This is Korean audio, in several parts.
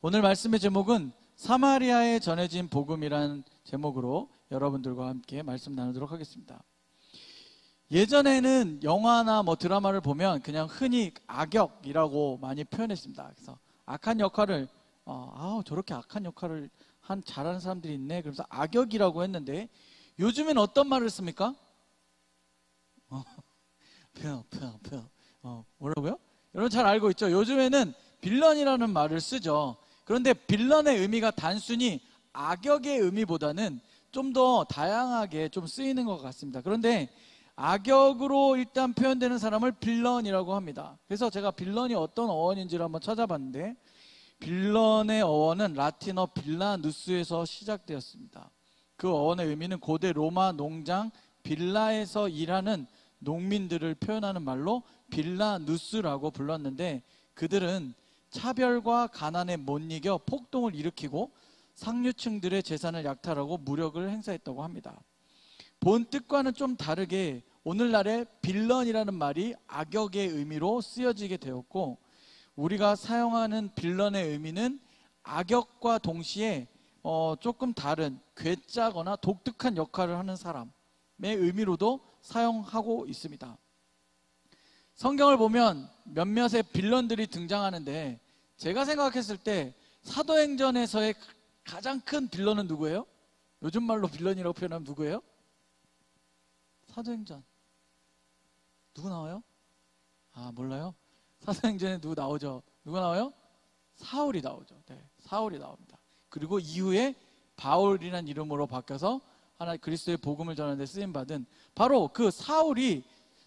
오늘 말씀의 제목은 사마리아에 전해진 복음이라는 제목으로 여러분들과 함께 말씀 나누도록 하겠습니다. 예전에는 영화나 드라마를 보면 그냥 흔히 악역이라고 많이 표현했습니다. 그래서 악한 역할을 저렇게 악한 역할을 잘하는 사람들이 있네. 그래서 악역이라고 했는데 요즘엔 어떤 말을 씁니까? 뭐라고요? 여러분 잘 알고 있죠? 요즘에는 빌런이라는 말을 쓰죠. 그런데 빌런의 의미가 단순히 악역의 의미보다는 좀 더 다양하게 좀 쓰이는 것 같습니다. 그런데 악역으로 일단 표현되는 사람을 빌런이라고 합니다. 그래서 제가 빌런이 어떤 어원인지를 한번 찾아봤는데, 빌런의 어원은 라틴어 빌라누스에서 시작되었습니다. 그 어원의 의미는 고대 로마 농장 빌라에서 일하는 농민들을 표현하는 말로 빌라누스라고 불렀는데, 그들은 차별과 가난에 못 이겨 폭동을 일으키고 상류층들의 재산을 약탈하고 무력을 행사했다고 합니다. 본 뜻과는 좀 다르게 오늘날의 빌런이라는 말이 악역의 의미로 쓰여지게 되었고, 우리가 사용하는 빌런의 의미는 악역과 동시에 조금 다른 괴짜거나 독특한 역할을 하는 사람의 의미로도 사용하고 있습니다. 성경을 보면 몇몇의 빌런들이 등장하는데, 제가 생각했을 때 사도행전에서의 가장 큰 빌런은 누구예요? 요즘 말로 빌런이라고 표현하면 누구예요? 사도행전 누구 나와요? 몰라요? 사도행전에 누구 나오죠? 누가 나와요? 사울이 나오죠. 네, 사울이 나옵니다. 그리고 이후에 바울이라는 이름으로 바뀌어서 하나 그리스도의 복음을 전하는 데 쓰임받은 바로 그 사울이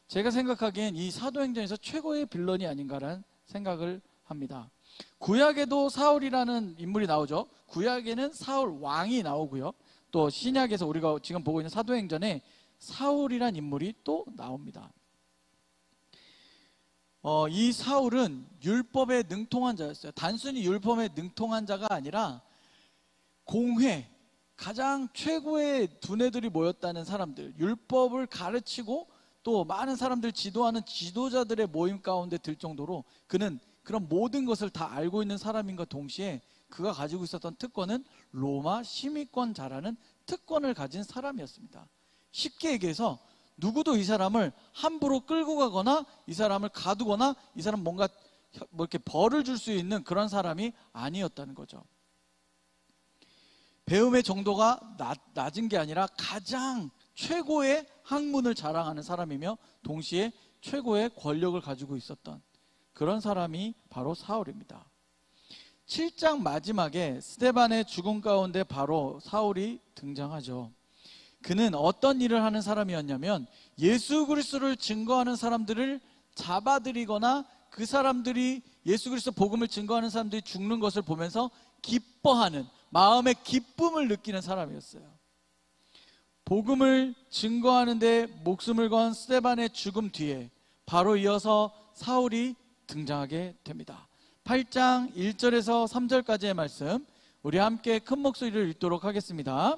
제가 생각하기엔 이 사도행전에서 최고의 빌런이 아닌가라는 생각을 합니다. 구약에도 사울이라는 인물이 나오죠. 구약에는 사울 왕이 나오고요. 또 신약에서 우리가 지금 보고 있는 사도행전에 사울이란 인물이 또 나옵니다. 이 사울은 율법에 능통한 자였어요. 단순히 율법에 능통한 자가 아니라 공회, 가장 최고의 두뇌들이 모였다는 사람들, 율법을 가르치고 또 많은 사람들 지도하는 지도자들의 모임 가운데 들 정도로 그는 그런 모든 것을 다 알고 있는 사람인과 동시에 그가 가지고 있었던 특권은 로마 심의권자라는 특권을 가진 사람이었습니다. 쉽게 얘기해서 누구도 이 사람을 함부로 끌고 가거나 이 사람을 가두거나 이 사람 뭔가 이렇게 벌을 줄 수 있는 그런 사람이 아니었다는 거죠. 배움의 정도가 낮은 게 아니라 가장 최고의 학문을 자랑하는 사람이며 동시에 최고의 권력을 가지고 있었던 그런 사람이 바로 사울입니다. 7장 마지막에 스데반의 죽음 가운데 바로 사울이 등장하죠. 그는 어떤 일을 하는 사람이었냐면 예수 그리스도를 증거하는 사람들을 잡아들이거나 그 사람들이 예수 그리스도 복음을 증거하는 사람들이 죽는 것을 보면서 기뻐하는 마음의 기쁨을 느끼는 사람이었어요. 복음을 증거하는 데 목숨을 건 스데반의 죽음 뒤에 바로 이어서 사울이 등장하게 됩니다. 8장 1절에서 3절까지의 말씀 우리 함께 큰 목소리를 읽도록 하겠습니다.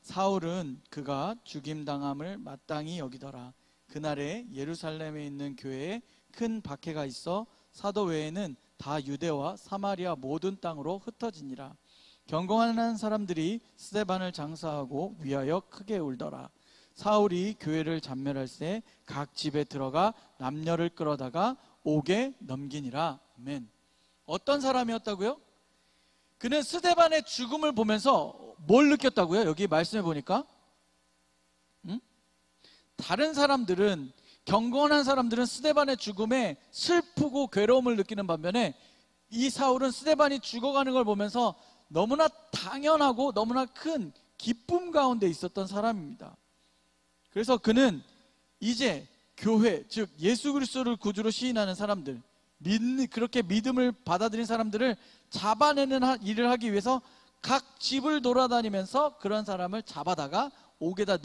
사울은 그가 죽임당함을 마땅히 여기더라. 그날에 예루살렘에 있는 교회에 큰 박해가 있어 사도 외에는 다 유대와 사마리아 모든 땅으로 흩어지니라. 경건한 사람들이 스데반을 장사하고 위하여 크게 울더라. 사울이 교회를 잔멸할새 각 집에 들어가 남녀를 끌어다가 옥에 넘기니라. 아멘. 어떤 사람이었다고요? 그는 스데반의 죽음을 보면서 뭘 느꼈다고요? 여기 말씀해 보니까 다른 사람들은, 경건한 사람들은 스데반의 죽음에 슬프고 괴로움을 느끼는 반면에 이 사울은 스데반이 죽어가는 걸 보면서 너무나 당연하고 너무나 큰 기쁨 가운데 있었던 사람입니다. 그래서 그는 이제 교회, 즉 예수 그리스도를 구주로 시인하는 사람들, 그렇게 믿음을 받아들인 사람들을 잡아내는 일을 하기 위해서 각 집을 돌아다니면서 그런 사람을 잡아다가 옥에다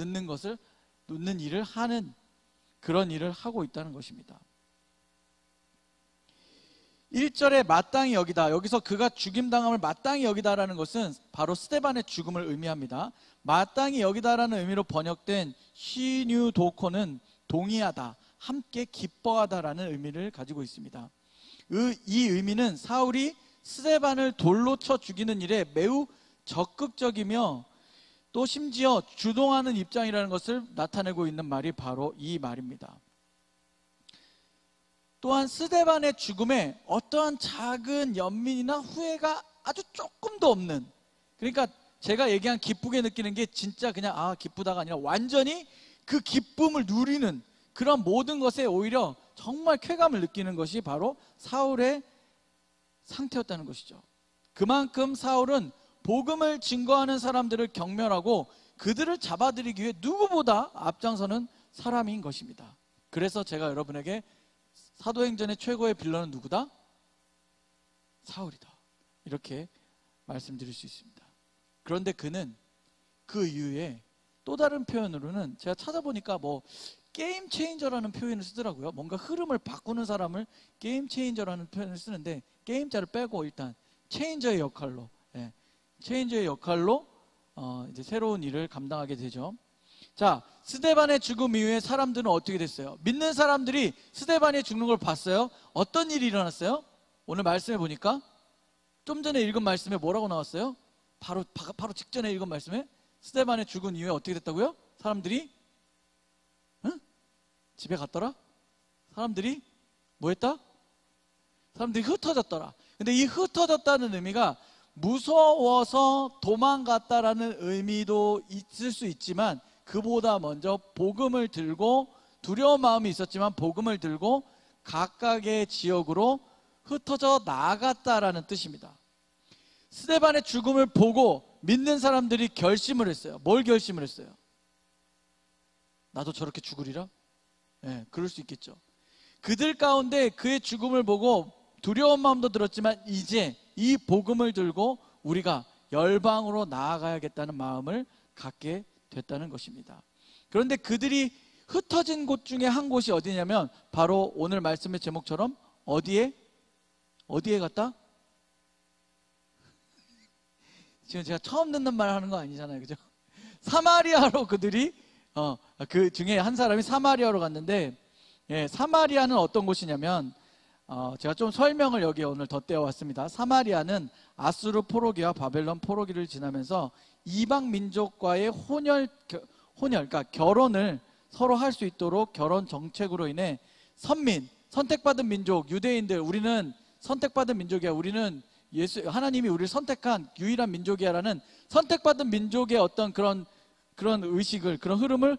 넣는 일을 하는 그런 일을 하고 있다는 것입니다. 1절에 마땅히 여기다, 여기서 그가 죽임당함을 마땅히 여기다라는 것은 바로 스데반의 죽음을 의미합니다. 마땅히 여기다라는 의미로 번역된 시뉴도코는 동의하다, 함께 기뻐하다라는 의미를 가지고 있습니다. 이 의미는 사울이 스데반을 돌로 쳐 죽이는 일에 매우 적극적이며 또 심지어 주동하는 입장이라는 것을 나타내고 있는 말이 바로 이 말입니다. 또한 스데반의 죽음에 어떠한 작은 연민이나 후회가 아주 조금도 없는, 그러니까 제가 얘기한 기쁘게 느끼는 게 진짜 그냥 기쁘다가 아니라 완전히 그 기쁨을 누리는 그런 모든 것에 오히려 정말 쾌감을 느끼는 것이 바로 사울의 상태였다는 것이죠. 그만큼 사울은 복음을 증거하는 사람들을 경멸하고 그들을 잡아들이기 위해 누구보다 앞장서는 사람인 것입니다. 그래서 제가 여러분에게 사도행전의 최고의 빌런은 누구다? 사울이다, 이렇게 말씀드릴 수 있습니다. 그런데 그는 그 이후에 또 다른 표현으로는 제가 찾아보니까 게임 체인저라는 표현을 쓰더라고요. 뭔가 흐름을 바꾸는 사람을 게임 체인저라는 표현을 쓰는데, 게임자를 빼고 일단 체인저의 역할로, 체인저의 역할로 이제 새로운 일을 감당하게 되죠. 자, 스데반의 죽음 이후에 사람들은 어떻게 됐어요? 믿는 사람들이 스데반이 죽는 걸 봤어요. 어떤 일이 일어났어요? 오늘 말씀해 보니까 좀 전에 읽은 말씀에 뭐라고 나왔어요? 바로 직전에 읽은 말씀에 스데반의 죽은 이후에 어떻게 됐다고요? 사람들이 집에 갔더라? 사람들이 뭐 했다? 사람들이 흩어졌더라. 근데 이 흩어졌다는 의미가 무서워서 도망갔다라는 의미도 있을 수 있지만, 그보다 먼저 복음을 들고, 두려운 마음이 있었지만 복음을 들고 각각의 지역으로 흩어져 나아갔다라는 뜻입니다. 스데반의 죽음을 보고 믿는 사람들이 결심을 했어요. 뭘 결심을 했어요? 나도 저렇게 죽으리라? 그럴 수 있겠죠. 그들 가운데 그의 죽음을 보고 두려운 마음도 들었지만 이제 이 복음을 들고 우리가 열방으로 나아가야겠다는 마음을 갖게 됐다는 것입니다. 그런데 그들이 흩어진 곳 중에 한 곳이 어디냐면 바로 오늘 말씀의 제목처럼 어디에 갔다? 지금 제가 처음 듣는 말 하는 거 아니잖아요, 그죠? 사마리아로 그들이 그 중에 한 사람이 사마리아로 갔는데, 사마리아는 어떤 곳이냐면 제가 좀 설명을 여기에 오늘 덧대어 왔습니다. 사마리아는 아수르 포로기와 바벨론 포로기를 지나면서 이방 민족과의 혼혈, 그러니까 결혼을 서로 할 수 있도록 결혼 정책으로 인해 선택받은 민족, 유대인들, 우리는 선택받은 민족이야, 우리는 하나님이 우리를 선택한 유일한 민족이야라는 선택받은 민족의 어떤 그런 의식을, 그런 흐름을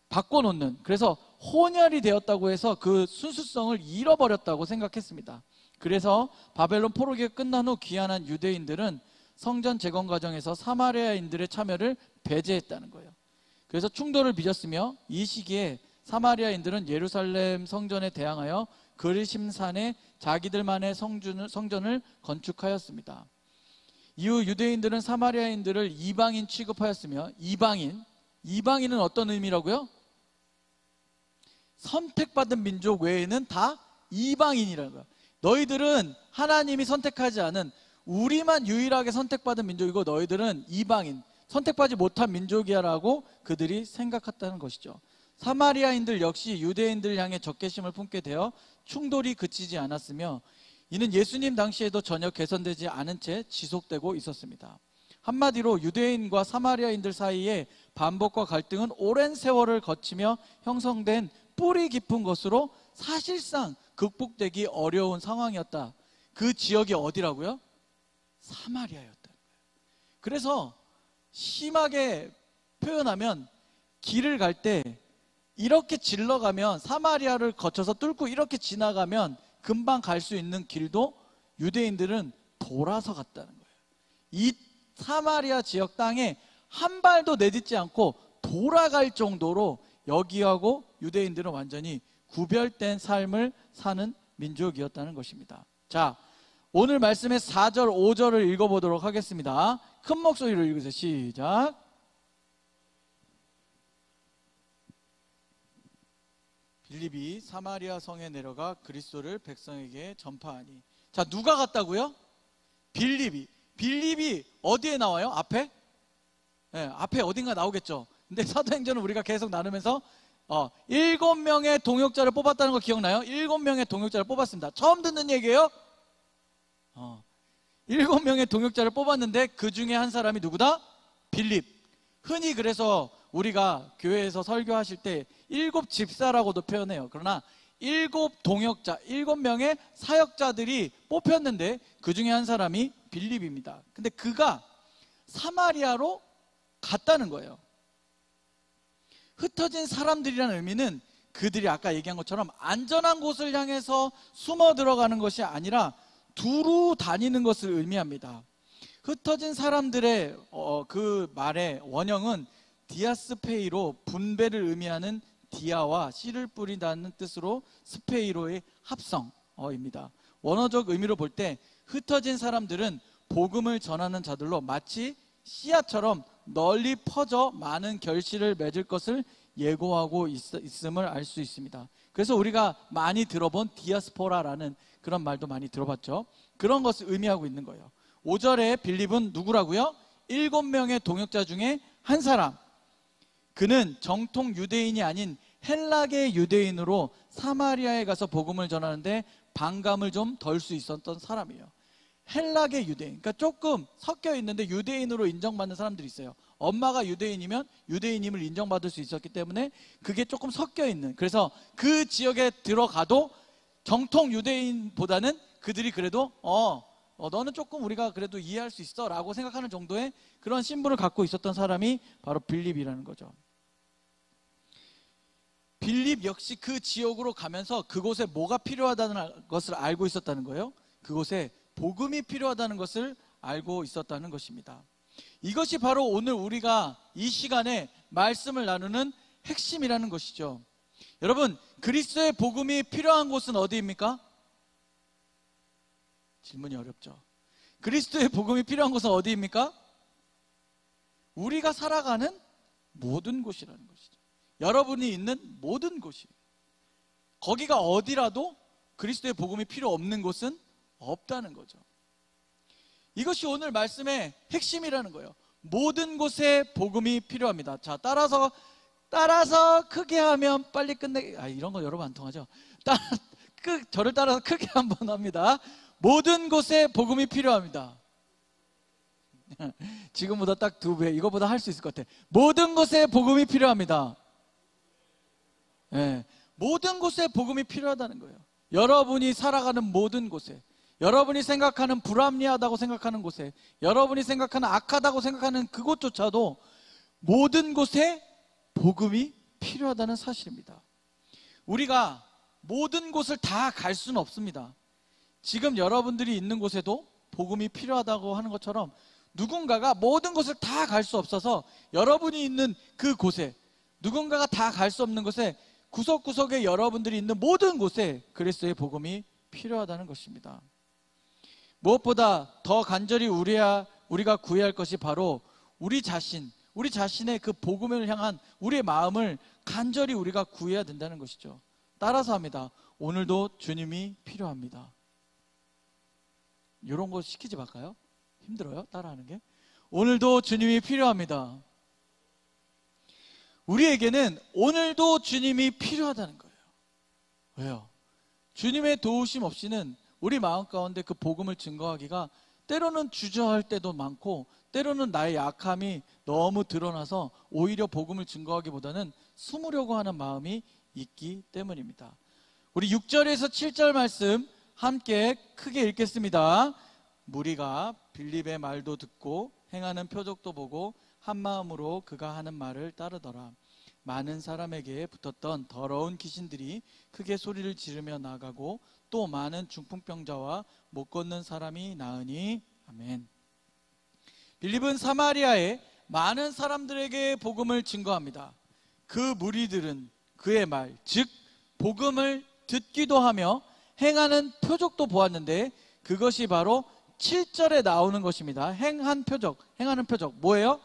바꿔놓는, 그래서 혼혈이 되었다고 해서 그 순수성을 잃어버렸다고 생각했습니다. 그래서 바벨론 포로기가 끝난 후 귀환한 유대인들은 성전 재건 과정에서 사마리아인들의 참여를 배제했다는 거예요. 그래서 충돌을 빚었으며 이 시기에 사마리아인들은 예루살렘 성전에 대항하여 그리심산에 자기들만의 성전을 건축하였습니다. 이후 유대인들은 사마리아인들을 이방인 취급하였으며, 이방인은 어떤 의미라고요? 선택받은 민족 외에는 다 이방인이라는 거예요. 너희들은 하나님이 선택하지 않은, 우리만 유일하게 선택받은 민족이고 너희들은 이방인, 선택받지 못한 민족이야 라고 그들이 생각했다는 것이죠. 사마리아인들 역시 유대인들 향해 적개심을 품게 되어 충돌이 그치지 않았으며, 이는 예수님 당시에도 전혀 개선되지 않은 채 지속되고 있었습니다. 한마디로 유대인과 사마리아인들 사이에 반복과 갈등은 오랜 세월을 거치며 형성된 뿌리 깊은 것으로 사실상 극복되기 어려운 상황이었다. 그 지역이 어디라고요? 사마리아였다는 거예요. 그래서 심하게 표현하면 길을 갈 때 이렇게 질러가면, 사마리아를 거쳐서 뚫고 이렇게 지나가면 금방 갈 수 있는 길도 유대인들은 돌아서 갔다는 거예요. 이 사마리아 지역 땅에 한 발도 내딛지 않고 돌아갈 정도로 여기하고 유대인들은 완전히 구별된 삶을 사는 민족이었다는 것입니다. 자, 오늘 말씀의 4절, 5절을 읽어보도록 하겠습니다. 큰 목소리로 읽으세요. 시작. 빌립이 사마리아 성에 내려가 그리스도를 백성에게 전파하니. 자, 누가 갔다고요? 빌립이 어디에 나와요? 앞에? 앞에 어딘가 나오겠죠. 근데 사도행전은 우리가 계속 나누면서 7명의 동역자를 뽑았다는 거 기억나요? 7명의 동역자를 뽑았습니다. 처음 듣는 얘기예요? 7명의 동역자를 뽑았는데 그 중에 한 사람이 누구다? 빌립. 흔히 그래서 우리가 교회에서 설교하실 때 7집사라고도 표현해요. 그러나 7동역자, 7명의 사역자들이 뽑혔는데 그 중에 한 사람이 빌립입니다. 근데 그가 사마리아로 갔다는 거예요. 흩어진 사람들이라는 의미는 그들이 아까 얘기한 것처럼 안전한 곳을 향해서 숨어 들어가는 것이 아니라 두루 다니는 것을 의미합니다. 흩어진 사람들의 그 말의 원형은 디아스페이로 분배를 의미하는 디아와 씨를 뿌린다는 뜻으로 스페이로의 합성어입니다. 원어적 의미로 볼 때 흩어진 사람들은 복음을 전하는 자들로 마치 씨앗처럼 널리 퍼져 많은 결실을 맺을 것을 예고하고 있음을 알 수 있습니다. 그래서 우리가 많이 들어본 디아스포라라는 그런 말도 많이 들어봤죠. 그런 것을 의미하고 있는 거예요. 5절에 빌립은 누구라고요? 7명의 동역자 중에 한 사람. 그는 정통 유대인이 아닌 헬라계 유대인으로 사마리아에 가서 복음을 전하는데 반감을 좀 덜 수 있었던 사람이에요. 헬라계 유대인, 그러니까 조금 섞여 있는데 유대인으로 인정받는 사람들이 있어요. 엄마가 유대인이면 유대인임을 인정받을 수 있었기 때문에 그게 조금 섞여 있는, 그래서 그 지역에 들어가도 정통 유대인보다는 그들이 그래도 너는 조금 우리가 그래도 이해할 수 있어 라고 생각하는 정도의 그런 신분을 갖고 있었던 사람이 바로 빌립이라는 거죠. 빌립 역시 그 지역으로 가면서 그곳에 뭐가 필요하다는 것을 알고 있었다는 거예요. 그곳에 복음이 필요하다는 것을 알고 있었다는 것입니다. 이것이 바로 오늘 우리가 이 시간에 말씀을 나누는 핵심이라는 것이죠. 여러분, 그리스도의 복음이 필요한 곳은 어디입니까? 질문이 어렵죠. 그리스도의 복음이 필요한 곳은 어디입니까? 우리가 살아가는 모든 곳이라는 것이죠. 여러분이 있는 모든 곳이, 거기가 어디라도 그리스도의 복음이 필요 없는 곳은 없다는 거죠. 이것이 오늘 말씀의 핵심이라는 거예요. 모든 곳에 복음이 필요합니다. 자, 따라서 크게 하면 빨리 이런 거 여러분 안 통하죠? 저를 따라서 크게 한번 합니다. 모든 곳에 복음이 필요합니다. 지금보다 딱 2배, 이거보다 할 수 있을 것 같아. 모든 곳에 복음이 필요합니다. 네, 모든 곳에 복음이 필요하다는 거예요. 여러분이 살아가는 모든 곳에, 여러분이 생각하는 불합리하다고 생각하는 곳에, 여러분이 생각하는 악하다고 생각하는 그곳조차도 모든 곳에 복음이 필요하다는 사실입니다. 우리가 모든 곳을 다 갈 수는 없습니다. 지금 여러분들이 있는 곳에도 복음이 필요하다고 하는 것처럼 누군가가 모든 곳을 다 갈 수 없어서 여러분이 있는 그 곳에, 누군가가 다 갈 수 없는 곳에, 구석구석에 여러분들이 있는 모든 곳에 그리스도의 복음이 필요하다는 것입니다. 무엇보다 더 간절히 우리가 구해야 할 것이 바로 우리 자신의 그 복음을 향한 우리의 마음을 간절히 우리가 구해야 된다는 것이죠. 따라서 합니다. 오늘도 주님이 필요합니다. 이런 거 시키지 말까요? 힘들어요? 따라하는 게? 오늘도 주님이 필요합니다. 우리에게는 오늘도 주님이 필요하다는 거예요. 왜요? 주님의 도우심 없이는 우리 마음 가운데 그 복음을 증거하기가 때로는 주저할 때도 많고, 때로는 나의 약함이 너무 드러나서 오히려 복음을 증거하기보다는 숨으려고 하는 마음이 있기 때문입니다. 우리 6절에서 7절 말씀 함께 크게 읽겠습니다. 무리가 빌립의 말도 듣고 행하는 표적도 보고 한 마음으로 그가 하는 말을 따르더라. 많은 사람에게 붙었던 더러운 귀신들이 크게 소리를 지르며 나가고 또 많은 중풍병자와 못 걷는 사람이 나으니. 아멘. 빌립은 사마리아에 많은 사람들에게 복음을 증거합니다. 그 무리들은 그의 말, 즉 복음을 듣기도 하며 행하는 표적도 보았는데 그것이 바로 7절에 나오는 것입니다. 행하는 표적 뭐예요?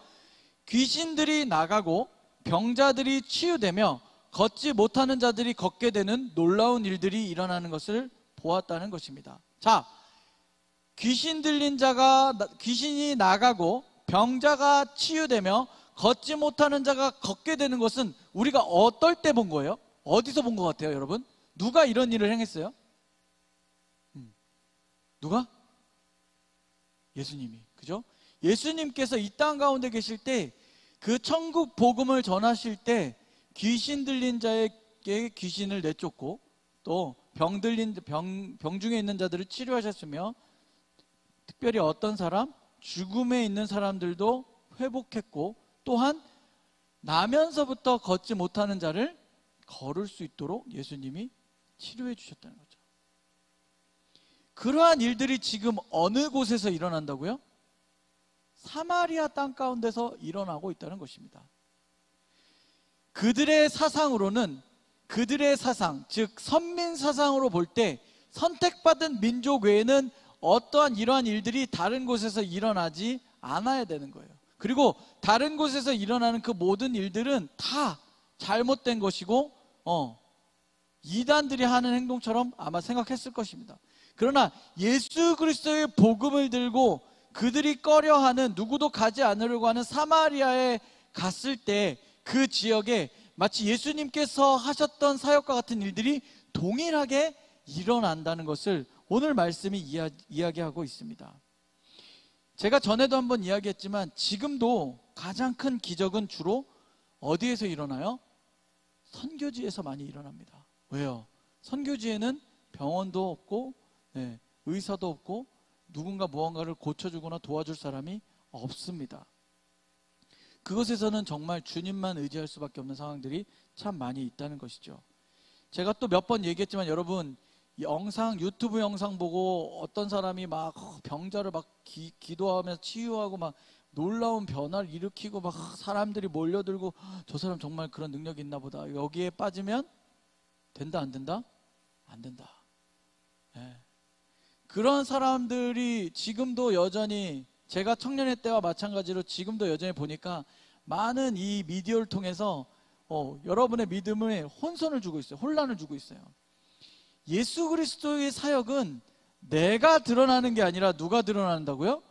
귀신들이 나가고 병자들이 치유되며 걷지 못하는 자들이 걷게 되는 놀라운 일들이 일어나는 것을 보았다는 것입니다. 자, 귀신이 나가고 병자가 치유되며 걷지 못하는 자가 걷게 되는 것은 우리가 어떨 때 본 거예요? 어디서 본 것 같아요, 여러분? 누가 이런 일을 행했어요? 누가? 예수님이. 그죠? 예수님께서 이 땅 가운데 계실 때 그 천국 복음을 전하실 때 귀신 들린 자에게 귀신을 내쫓고 또 병 중에 있는 자들을 치료하셨으며 특별히 어떤 사람? 죽음에 있는 사람들도 회복했고 또한 나면서부터 걷지 못하는 자를 걸을 수 있도록 예수님이 치료해 주셨다는 거죠. 그러한 일들이 지금 어느 곳에서 일어난다고요? 사마리아 땅 가운데서 일어나고 있다는 것입니다. 그들의 사상으로는 그들의 사상, 즉 선민 사상으로 볼 때 선택받은 민족 외에는 어떠한 이러한 일들이 다른 곳에서 일어나지 않아야 되는 거예요. 그리고 다른 곳에서 일어나는 그 모든 일들은 다 잘못된 것이고 이단들이 하는 행동처럼 아마 생각했을 것입니다. 그러나 예수 그리스도의 복음을 들고 그들이 꺼려하는, 누구도 가지 않으려고 하는 사마리아에 갔을 때 그 지역에 마치 예수님께서 하셨던 사역과 같은 일들이 동일하게 일어난다는 것을 오늘 말씀이 이야기하고 있습니다. 제가 전에도 한번 이야기했지만 지금도 가장 큰 기적은 주로 어디에서 일어나요? 선교지에서 많이 일어납니다. 왜요? 선교지에는 병원도 없고 의사도 없고 누군가 무언가를 고쳐주거나 도와줄 사람이 없습니다. 그것에서는 정말 주님만 의지할 수밖에 없는 상황들이 참 많이 있다는 것이죠. 제가 또 몇 번 얘기했지만 여러분, 유튜브 영상 보고 어떤 사람이 막 병자를 막 기도하면서 치유하고 막 놀라운 변화를 일으키고 막 사람들이 몰려들고 저 사람 정말 그런 능력이 있나 보다. 여기에 빠지면 된다 안 된다? 안 된다. 그런 사람들이 지금도 여전히, 제가 청년의 때와 마찬가지로 지금도 여전히 보니까 많은 이 미디어를 통해서 여러분의 믿음에 혼선을 주고 있어요. 혼란을 주고 있어요. 예수 그리스도의 사역은 내가 드러나는 게 아니라 누가 드러난다고요?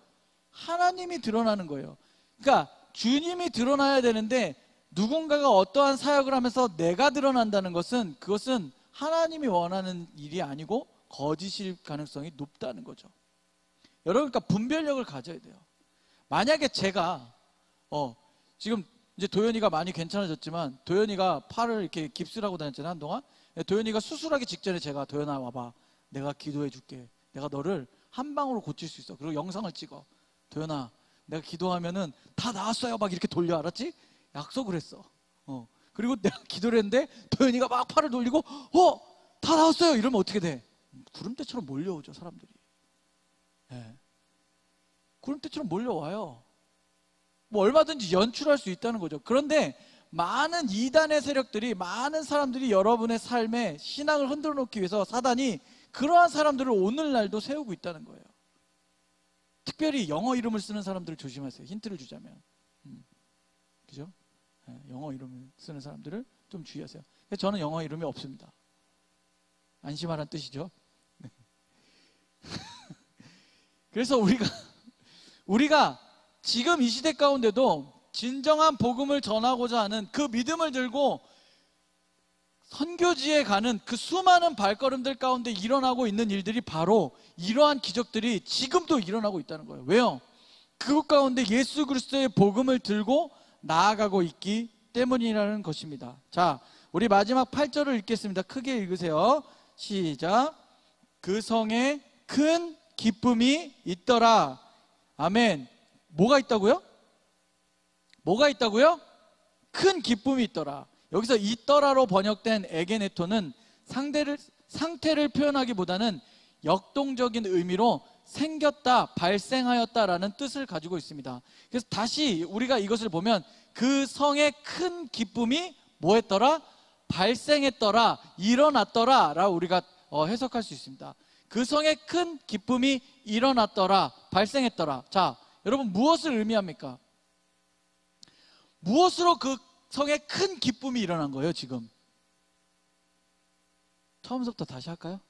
하나님이 드러나는 거예요. 그러니까 주님이 드러나야 되는데 누군가가 어떠한 사역을 하면서 내가 드러난다는 것은, 그것은 하나님이 원하는 일이 아니고 거짓일 가능성이 높다는 거죠. 여러분, 그러니까 분별력을 가져야 돼요. 만약에 제가 지금 이제 도현이가 많이 괜찮아졌지만, 도현이가 팔을 이렇게 깁스를 하고 다녔잖아요, 한동안. 도현이가 수술하기 직전에 제가, 도현아 와봐, 내가 기도해 줄게, 내가 너를 한 방으로 고칠 수 있어, 그리고 영상을 찍어, 도현아 내가 기도하면은 다 나았어요, 막 이렇게 돌려, 알았지? 약속을 했어. 그리고 내가 기도를 했는데 도현이가 막 팔을 돌리고 다 나았어요 이러면 어떻게 돼? 구름대처럼 몰려오죠, 사람들이. 구름대처럼 몰려와요. 뭐 얼마든지 연출할 수 있다는 거죠. 그런데 많은 이단의 세력들이, 많은 사람들이 여러분의 삶에 신앙을 흔들어 놓기 위해서 사단이 그러한 사람들을 오늘날도 세우고 있다는 거예요. 특별히 영어 이름을 쓰는 사람들을 조심하세요. 힌트를 주자면. 그죠? 영어 이름을 쓰는 사람들을 좀 주의하세요. 저는 영어 이름이 없습니다. 안심하라는 뜻이죠. 그래서 우리가 지금 이 시대 가운데도 진정한 복음을 전하고자 하는 그 믿음을 들고 선교지에 가는 그 수많은 발걸음들 가운데 일어나고 있는 일들이 바로 이러한 기적들이 지금도 일어나고 있다는 거예요. 왜요? 그곳 가운데 예수 그리스도의 복음을 들고 나아가고 있기 때문이라는 것입니다. 자, 우리 마지막 8절을 읽겠습니다. 크게 읽으세요. 시작. 그 성에 큰 기쁨이 있더라. 아멘. 뭐가 있다고요? 뭐가 있다고요? 큰 기쁨이 있더라. 여기서 있더라로 번역된 에게네토는 상태를 표현하기보다는 역동적인 의미로 생겼다, 발생하였다라는 뜻을 가지고 있습니다. 그래서 다시 우리가 이것을 보면 그 성에 큰 기쁨이 뭐 했더라? 발생했더라, 일어났더라 라고 우리가 해석할 수 있습니다. 그 성에 큰 기쁨이 일어났더라, 발생했더라. 자, 여러분, 무엇을 의미합니까? 무엇으로 그 성에 큰 기쁨이 일어난 거예요, 지금? 처음부터 다시 할까요?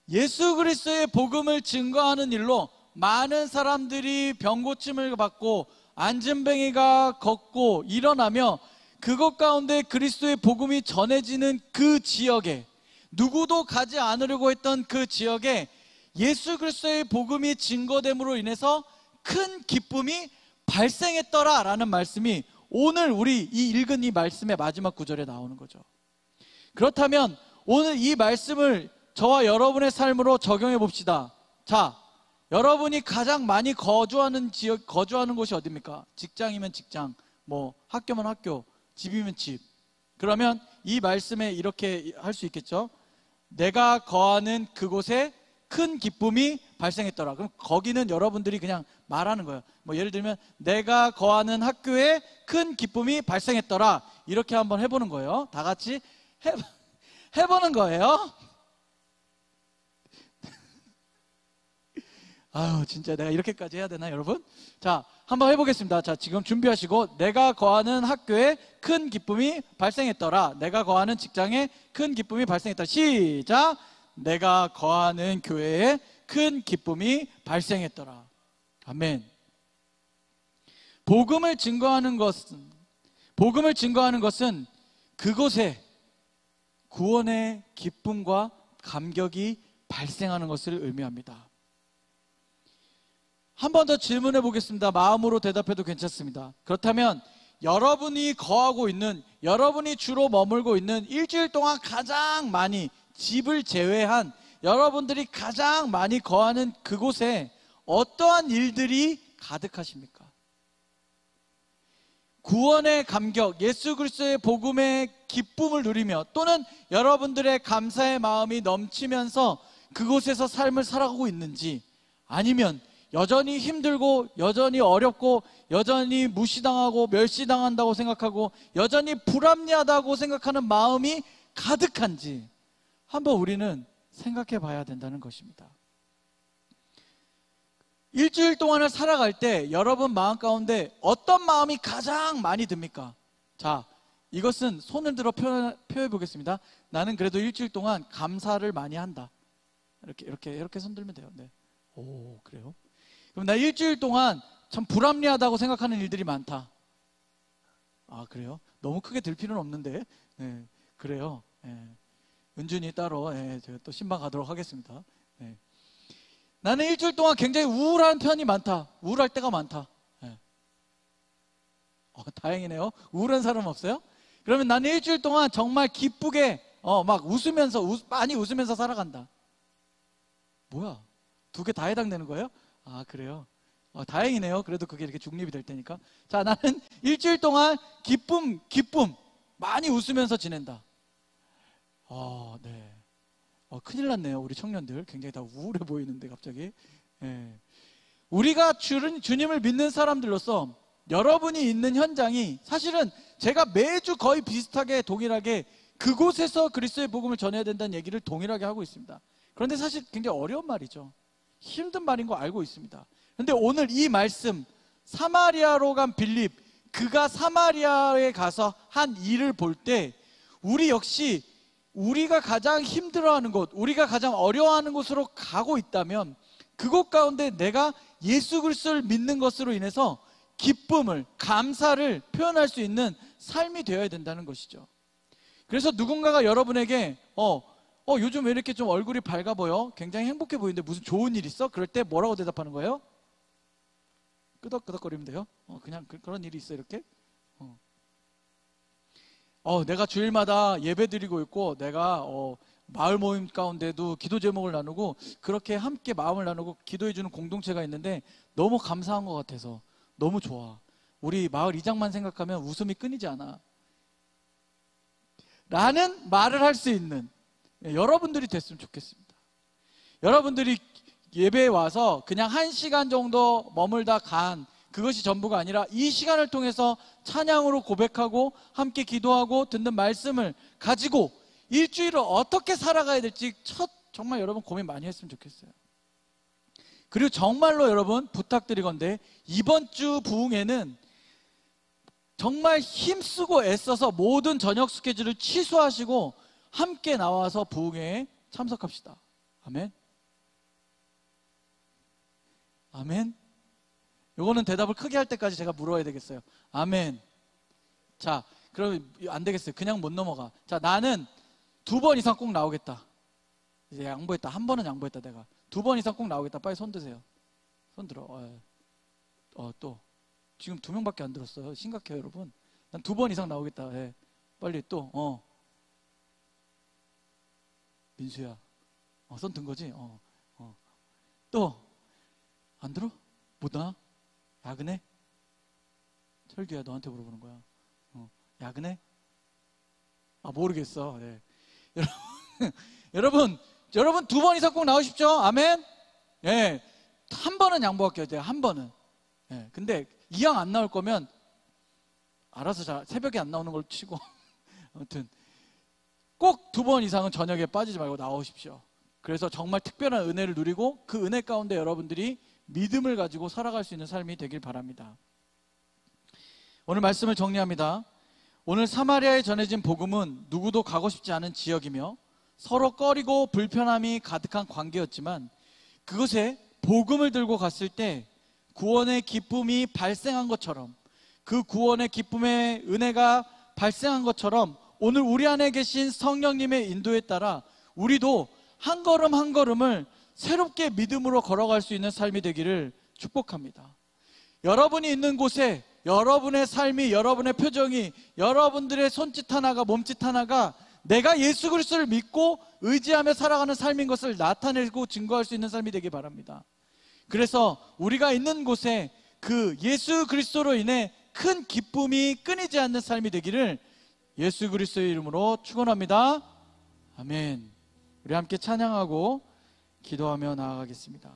예수 그리스도의 복음을 증거하는 일로 많은 사람들이 병고침을 받고 안진뱅이가 걷고 일어나며 그것 가운데 그리스도의 복음이 전해지는 그 지역에, 누구도 가지 않으려고 했던 그 지역에 예수 그리스도의 복음이 증거됨으로 인해서 큰 기쁨이 발생했더라 라는 말씀이 오늘 우리 이 읽은 이 말씀의 마지막 구절에 나오는 거죠. 그렇다면 오늘 이 말씀을 저와 여러분의 삶으로 적용해 봅시다. 자, 여러분이 가장 많이 거주하는 곳이 어디입니까? 직장이면 직장, 뭐 학교면 학교, 집이면 집. 그러면 이 말씀에 이렇게 할 수 있겠죠? 내가 거하는 그곳에 큰 기쁨이 발생했더라. 그럼 거기는 여러분들이 그냥 말하는 거예요. 뭐 예를 들면 내가 거하는 학교에 큰 기쁨이 발생했더라. 이렇게 한번 해보는 거예요. 다 같이 해보는 거예요. 아유, 진짜 내가 이렇게까지 해야 되나, 여러분? 자, 한번 해보겠습니다. 자, 지금 준비하시고, 내가 거하는 학교에 큰 기쁨이 발생했더라. 내가 거하는 직장에 큰 기쁨이 발생했더라. 시작! 내가 거하는 교회에 큰 기쁨이 발생했더라. 아멘. 복음을 증거하는 것은 그곳에 구원의 기쁨과 감격이 발생하는 것을 의미합니다. 한 번 더 질문해 보겠습니다. 마음으로 대답해도 괜찮습니다. 그렇다면 여러분이 거하고 있는, 여러분이 주로 머물고 있는 일주일 동안 가장 많이, 집을 제외한 여러분들이 가장 많이 거하는 그곳에 어떠한 일들이 가득하십니까? 구원의 감격, 예수 그리스도의 복음의 기쁨을 누리며, 또는 여러분들의 감사의 마음이 넘치면서 그곳에서 삶을 살아가고 있는지, 아니면 여전히 힘들고 여전히 어렵고 여전히 무시당하고 멸시당한다고 생각하고 여전히 불합리하다고 생각하는 마음이 가득한지 한번 우리는 생각해 봐야 된다는 것입니다. 일주일 동안을 살아갈 때 여러분 마음 가운데 어떤 마음이 가장 많이 듭니까? 자, 이것은 손을 들어 표현해 보겠습니다. 나는 그래도 일주일 동안 감사를 많이 한다. 이렇게 손 들면 돼요. 네. 오, 그래요? 그럼 나 일주일 동안 참 불합리하다고 생각하는 일들이 많다. 아, 그래요? 너무 크게 들 필요는 없는데. 네, 그래요. 네. 은준이 따로 제가 또 신방 가도록 하겠습니다. 네. 나는 일주일 동안 굉장히 우울한 편이 많다. 우울할 때가 많다. 네. 다행이네요. 우울한 사람 없어요? 그러면 나는 일주일 동안 정말 기쁘게 막 웃으면서 많이 웃으면서 살아간다. 뭐야? 두 개 다 해당되는 거예요? 아, 그래요? 다행이네요. 그래도 그게 이렇게 중립이 될 테니까. 자, 나는 일주일 동안 기쁨 많이 웃으면서 지낸다. 네. 큰일 났네요. 우리 청년들 굉장히 다 우울해 보이는데 갑자기. 네. 우리가 주님을 믿는 사람들로서 여러분이 있는 현장이 사실은 제가 매주 거의 비슷하게 동일하게 그곳에서 그리스도의 복음을 전해야 된다는 얘기를 동일하게 하고 있습니다. 그런데 사실 굉장히 어려운 말이죠. 힘든 말인 거 알고 있습니다. 그런데 오늘 이 말씀, 사마리아로 간 빌립, 그가 사마리아에 가서 한 일을 볼 때 우리 역시 우리가 가장 힘들어하는 곳, 우리가 가장 어려워하는 곳으로 가고 있다면 그곳 가운데 내가 예수 그리스도를 믿는 것으로 인해서 기쁨을, 감사를 표현할 수 있는 삶이 되어야 된다는 것이죠. 그래서 누군가가 여러분에게 요즘 왜 이렇게 좀 얼굴이 밝아 보여? 굉장히 행복해 보이는데 무슨 좋은 일 있어? 그럴 때 뭐라고 대답하는 거예요? 끄덕끄덕거리면 돼요? 그냥 그런 일이 있어 이렇게? 내가 주일마다 예배 드리고 있고 내가 마을 모임 가운데도 기도 제목을 나누고 그렇게 함께 마음을 나누고 기도해 주는 공동체가 있는데 너무 감사한 것 같아서 너무 좋아. 우리 마을 이장만 생각하면 웃음이 끊이지 않아. 라는 말을 할 수 있는 여러분들이 됐으면 좋겠습니다. 여러분들이 예배에 와서 그냥 1시간 정도 머물다 간 그것이 전부가 아니라 이 시간을 통해서 찬양으로 고백하고 함께 기도하고 듣는 말씀을 가지고 일주일을 어떻게 살아가야 될지 정말 여러분 고민 많이 했으면 좋겠어요. 그리고 정말로 여러분 부탁드리건대 이번 주 부흥회는 정말 힘쓰고 애써서 모든 저녁 스케줄을 취소하시고 함께 나와서 부흥회에 참석합시다. 아멘. 아멘. 요거는 대답을 크게 할 때까지 제가 물어야 되겠어요. 아멘. 자, 그럼 안 되겠어요. 그냥 못 넘어가. 자, 나는 2번 이상 꼭 나오겠다. 이제 양보했다. 한 번은 양보했다 내가. 2번 이상 꼭 나오겠다. 빨리 손 드세요. 손 들어. 또 지금 2명밖에 안 들었어요. 심각해요, 여러분. 난 2번 이상 나오겠다. 예. 빨리 또. 민수야. 손 든 거지? 또. 안 들어? 못 나? 야근해? 철규야, 너한테 물어보는 거야. 야근해? 모르겠어. 네. 여러분 2번 이상 꼭 나오십시오. 아멘. 예. 한 번은 양보할게요. 제가 한 번은. 예. 근데 이왕 안 나올 거면 알아서 새벽에 안 나오는 걸 치고 아무튼 꼭 2번 이상은 저녁에 빠지지 말고 나오십시오. 그래서 정말 특별한 은혜를 누리고 그 은혜 가운데 여러분들이 믿음을 가지고 살아갈 수 있는 삶이 되길 바랍니다. 오늘 말씀을 정리합니다. 오늘 사마리아에 전해진 복음은 누구도 가고 싶지 않은 지역이며 서로 꺼리고 불편함이 가득한 관계였지만 그곳에 복음을 들고 갔을 때 구원의 기쁨이 발생한 것처럼, 그 구원의 기쁨의 은혜가 발생한 것처럼 오늘 우리 안에 계신 성령님의 인도에 따라 우리도 한 걸음 한 걸음을 새롭게 믿음으로 걸어갈 수 있는 삶이 되기를 축복합니다. 여러분이 있는 곳에 여러분의 삶이, 여러분의 표정이, 여러분들의 손짓 하나가, 몸짓 하나가 내가 예수 그리스도를 믿고 의지하며 살아가는 삶인 것을 나타내고 증거할 수 있는 삶이 되기 바랍니다. 그래서 우리가 있는 곳에 그 예수 그리스도로 인해 큰 기쁨이 끊이지 않는 삶이 되기를 예수 그리스도의 이름으로 축원합니다. 아멘. 우리 함께 찬양하고 기도하며 나아가겠습니다.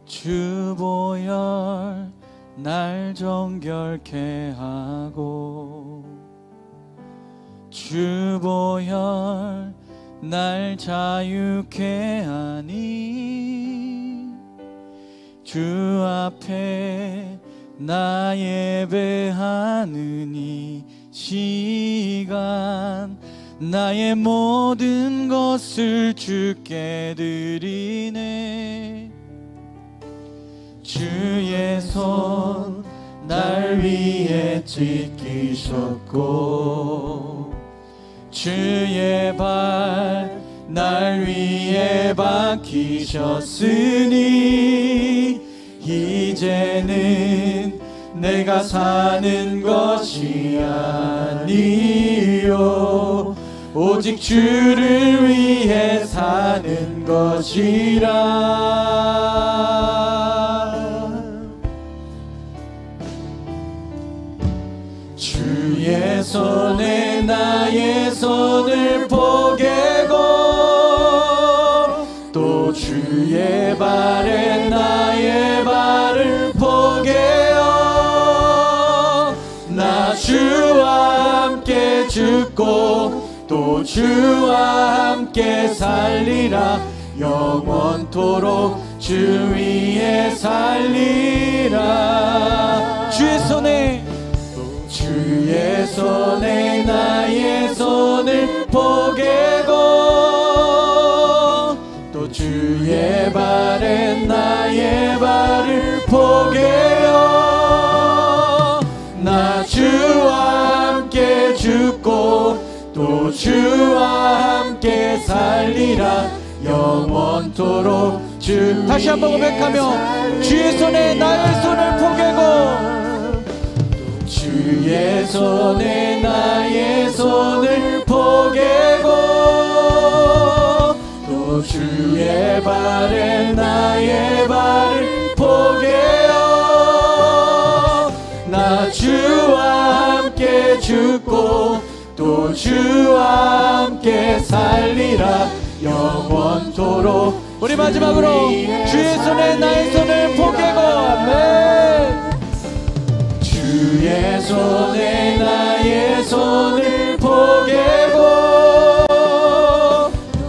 주보혈 날 정결케 하고 주보혈 날 자유케 하니 주 앞에 나 예배하는 이 시간 나의 모든 것을 주께 드리네. 주의 손 날 위에 찢기셨고 주의 발 날 위에 박히셨으니 이제는 내가 사는 것이 아니요 오직 주를 위해 사는 것이라. 주의 손에 나의 손을 포개고 또 주의 발에 나의 발을 포개어 나 주와 함께 죽고 또 주와 함께 살리라. 영원토록 주 위에 살리라. 주의 손에 나의 손을 포개고 또 주의 발에 나의 발을 포개어 나 주와 함께 죽고 또 주와 함께 살리라. 영원토록 주. 다시 한번 고백하며 주의 손에 나의 손을 포개고 주의 손에 나의 손을 포개고 또 주의 발에 나의 발을 포개어 나 주와 함께 죽고 또 주와 함께 살리라. 영원토록. 우리 마지막으로 주의 손에 나의 손을 포개고 아멘. 주의 손에 나의 손을 포개고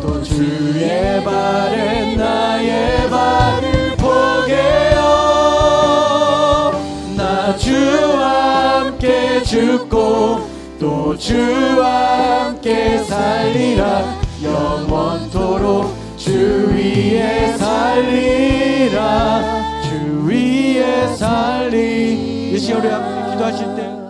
또 주의 발에 나의 발을 포개어 나 주와 함께 죽고 또 주와 함께 살리라. 영원토록 위에 살리라 주 위에 살리. 이 시간 우리 함께 기도하실 때